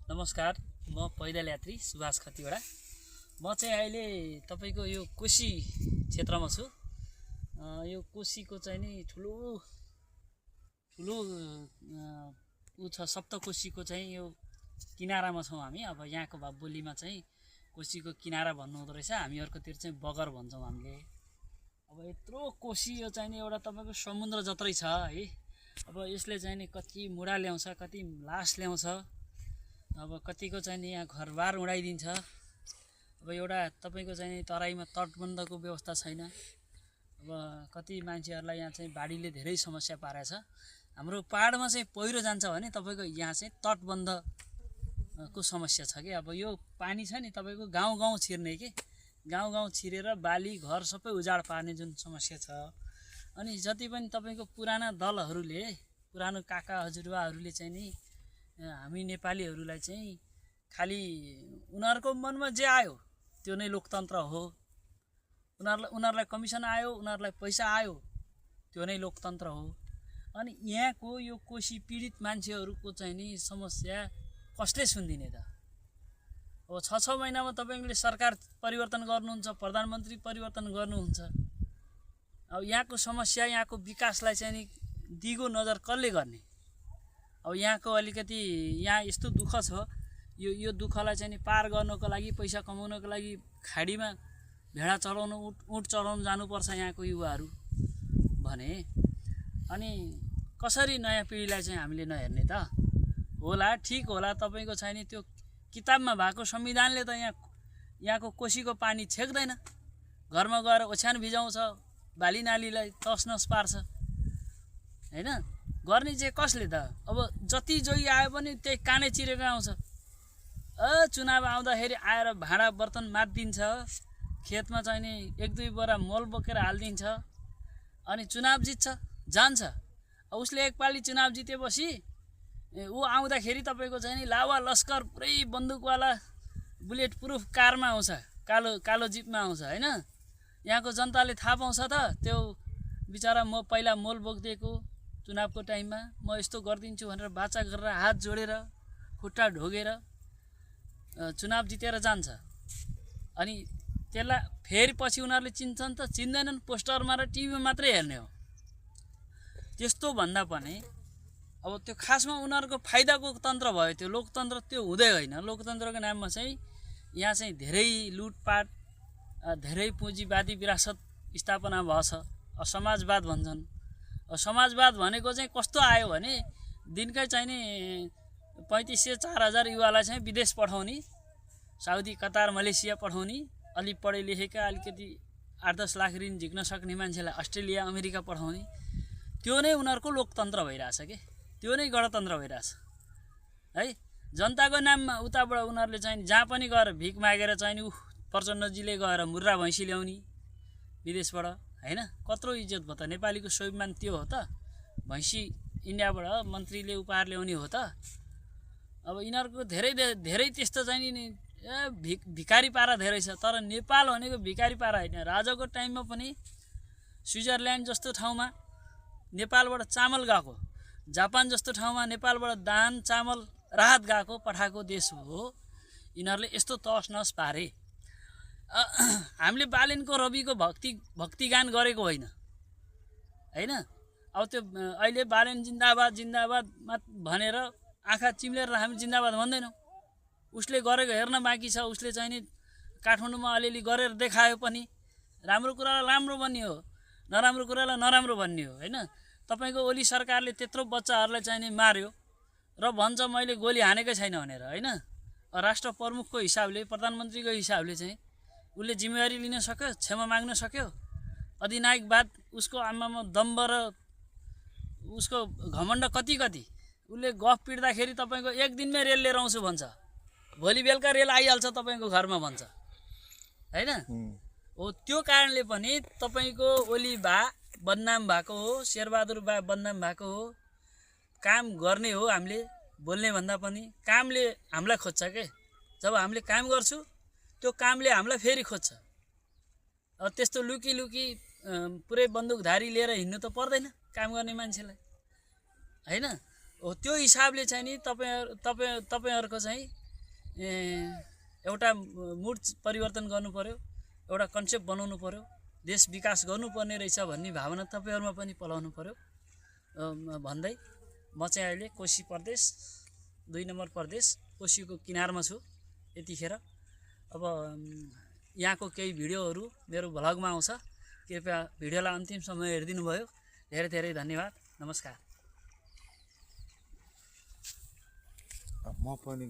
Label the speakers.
Speaker 1: नमस्कार, म पैदल यात्री सुभाष खतिवडा। म चाहिँ अहिले तपाईको यो कोशी क्षेत्रमा छु। यो कोशीको चाहिँ नि ठुलो उ छ, सप्तकोशीको चाहिँ यो किनारामा छौँ हामी। अब यहाँको बोलीमा चाहिँ कोशीको किनारा भन्नु हुँदो रहेछ, हामीहरुकोतिर चाहिँ बगर भन्छौँ हामीले। अब यत्रो कोशी यो चाहिँ नि एउटा तपाईको समुद्र जत्रै छ है। अब यसले चाहिँ नि कति मुडा ल्याउँछ, कति लास ल्याउँछ, अब कतिको चाहिँ नि यहाँ घरबार उडाइदिन्छ। अब एउटा तपाईको चाहिँ नि तराईमा तटबन्धको व्यवस्था छैन। अब कति मान्छेहरूलाई यहाँ चाहिँ बाढीले धेरै समस्या पारेछ। हाम्रो पहाडमा चाहिँ पहिरो जान्छ भने तपाईको यहाँ चाहिँ तटबन्धको समस्या छ कि। अब यो पानी छ नि तपाईको गाउँ गाउँ छिर्ने कि, गाउँ गाउँ छिरेर बाली घर सबै उजाड पार्ने जुन समस्या छ। अनि जति पनि तपाईको पुराना दलहरूले, पुरानो काका हजुरबाहरूले चाहिँ नि हामी नेपालीहरूलाई चाहिँ खाली उनीहरूको मनमा जे आयो त्यो नै लोकतन्त्र हो, उनीहरूलाई कमिसन आयो, उनीहरूलाई पैसा आयो, त्यो नै लोकतन्त्र हो। अनि यहाँको यो कोशी पीडित मान्छेहरूको चाहिँ नि समस्या कसले सुन्दिने त? अब 6 महिनामा तपाईले सरकार परिवर्तन गर्नुहुन्छ, प्रधानमन्त्री परिवर्तन गर्नुहुन्छ। अब यहाँको समस्या, यहाँको विकासलाई चाहिँ नि दिगो नजर कसले गर्ने? अब यहाँको अलिकति यहाँ यस्तो दुःख छ, यो दुःखलाई चाहिँ नि पार गर्नको लागि, पैसा कमाउनको लागि खाडीमा भेडा चलाउनु, ऊँट चलाउनु जानुपर्छ यहाँको युवाहरू भने। अनि कसरी नयाँ पिँढीलाई चाहिँ हामीले नहेर्ने त? होला, ठिक होला, तपाईको छैन त्यो किताबमा भएको संविधानले त यहाँको कोशीको पानी छेक्दैन, घरमा गएर ओछ्यान भिजाउँछ, बाली नालीलाई तसनस पार्छ हैन। गर्ने चाहिँ कसले त? अब जति जोगी आयो पनि त्यही कानै चिरेको आउँछ। चुनाव आउँदाखेरि आएर भाँडा बर्तन मात्दिन्छ, खेतमा चाहिँ नि 1-2 बोरा मल बोकेर हालिदिन्छ, अनि चुनाव जित्छ, जान्छ। उसले एकपाली चुनाव जितेपछि ऊ आउँदाखेरि तपाईको चाहिँ नि लावा लस्कर पुरै बन्दुकवाला बुलेट प्रुफ कारमा आउँछ, कालो जिपमा आउँछ हैन। यहाँको जनताले थाहा पाउँछ त त्यो बिचारा म पहिला मोल बोक्दिएको चुनावको टाइममा म यस्तो गरिदिन्छु भनेर बाचा गरेर हात जोडेर खुट्टा ढोगेर चुनाव जितेर जान्छ। अनि त्यसलाई फेरि पछि उनीहरूले चिन्छन् त? चिन्दैनन्, पोस्टरमा र टिभीमा मात्रै हेर्ने हो। त्यस्तो भन्दा पनि अब त्यो खासमा उनीहरूको फाइदाको तन्त्र भयो, त्यो लोकतन्त्र त्यो हुँदै होइन। लोकतन्त्रको नाममा चाहिँ यहाँ चाहिँ धेरै लुटपाट, धेरै पुँजीवादी विरासत स्थापना भएछ। समाजवाद भन्छन्। समाजवाद भनेको चाहिँ कस्तो आयो भने दिनकै चाहिँ नि 3500-4000 युवालाई चाहिँ विदेश पठाउने, साउदी, कतार, मलेसिया पठाउने, अलि पढे लेखेका अलिकति 8-10 लाख ऋण झिक्न सक्ने मान्छेलाई अस्ट्रेलिया, अमेरिका पठाउने, त्यो नै उनीहरूको लोकतन्त्र भइरहेछ के, त्यो नै गणतन्त्र भइरहेछ है। जनताको नाममा उताबाट उनीहरूले चाहिँ जहाँ पनि गएर भिख मागेर चाहिँ प्रचण्डजीले गएर मुर्रा भैँसी ल्याउने विदेशबाट हैन। कत्रो इज्जत भयो त? नेपालीको स्वाभिमान त्यो हो त? भैँसी इन्डियाबाट मन्त्रीले उपहार ल्याउने हो त? अब यिनीहरूको धेरै त्यस्तो चाहिँ नि भिकारी पारा धेरै छ। तर नेपाल भनेको भिकारी पारा होइन। राजाको टाइममा पनि स्विजरल्यान्ड जस्तो ठाउँमा नेपालबाट चामल गएको, जापान जस्तो ठाउँमा नेपालबाट दान चामल राहत गएको, पठाएको देश हो। यिनीहरूले यस्तो तस नस पारे। हामीले बालेनको रविको भक्ति गान गरेको होइन हैन। अब त्यो अहिले बालेन जिन्दाबाद जिन्दाबाद भनेर आँखा चिम्लेर हामी जिन्दाबाद भन्दैनौँ। उसले गरेको हेर्न बाँकी छ। उसले चाहिँ नि काठमाडौँमा अलिअलि गरेर देखायो पनि। राम्रो कुरालाई राम्रो भन्ने हो, नराम्रो कुरालाई नराम्रो भन्ने हो हैन। तपाईको ओली सरकारले त्यत्रो बच्चाहरूलाई चाहिँ नि मार्यो र भन्छ मैले गोली हानेकै छैन भनेर हैन। राष्ट्र प्रमुखको हिसाबले, प्रधानमन्त्रीको हिसाबले चाहिँ उसले जिम्मेवारी लिन सक्यो, क्षमा माग्न सक्यो? अधिनायकवाद, उसको आमामा दम्ब र उसको घमण्ड कति उसले गफ पिट्दाखेरि तपाईको एक दिनमै रेल लिएर आउँछु भन्छ, भोलि बेलुका रेल आइहाल्छ तपाईको घरमा भन्छ हैन। हो, त्यो कारणले पनि तपाईको ओली बा बदनाम भएको हो, शेरबहादुर बा बदनाम भएको हो। काम गर्ने हो हामीले, बोल्ने भन्दा पनि कामले हामीलाई खोज्छ के। जब हामीले काम गर्छु त्यो कामले हामीलाई फेरि खोज्छ। अब त्यस्तो लुकी पुरै बन्दुकधारी लिएर हिँड्नु त पर्दैन काम गर्ने मान्छेलाई हैन। हो त्यो हिसाबले चाहिँ नि तपाईँहरूको चाहिँ एउटा मुड परिवर्तन गर्नु पर्यो, एउटा कन्सेप्ट बनाउनु पर्यो, देश विकास गर्नुपर्ने रहेछ भन्ने भावना तपाईँहरूमा पनि पलाउनु पर्यो भन्दै म चाहिँ अहिले कोशी प्रदेश 2 नम्बर प्रदेश कोशीको किनारमा छु यतिखेर। अब यहाँको केही भिडियोहरू मेरो भ्लगमा आउँछ, कृपया भिडियोलाई अन्तिमसम्म हेरिदिनु भयो। धेरै धेरै धन्यवाद। नमस्कार।
Speaker 2: म पनि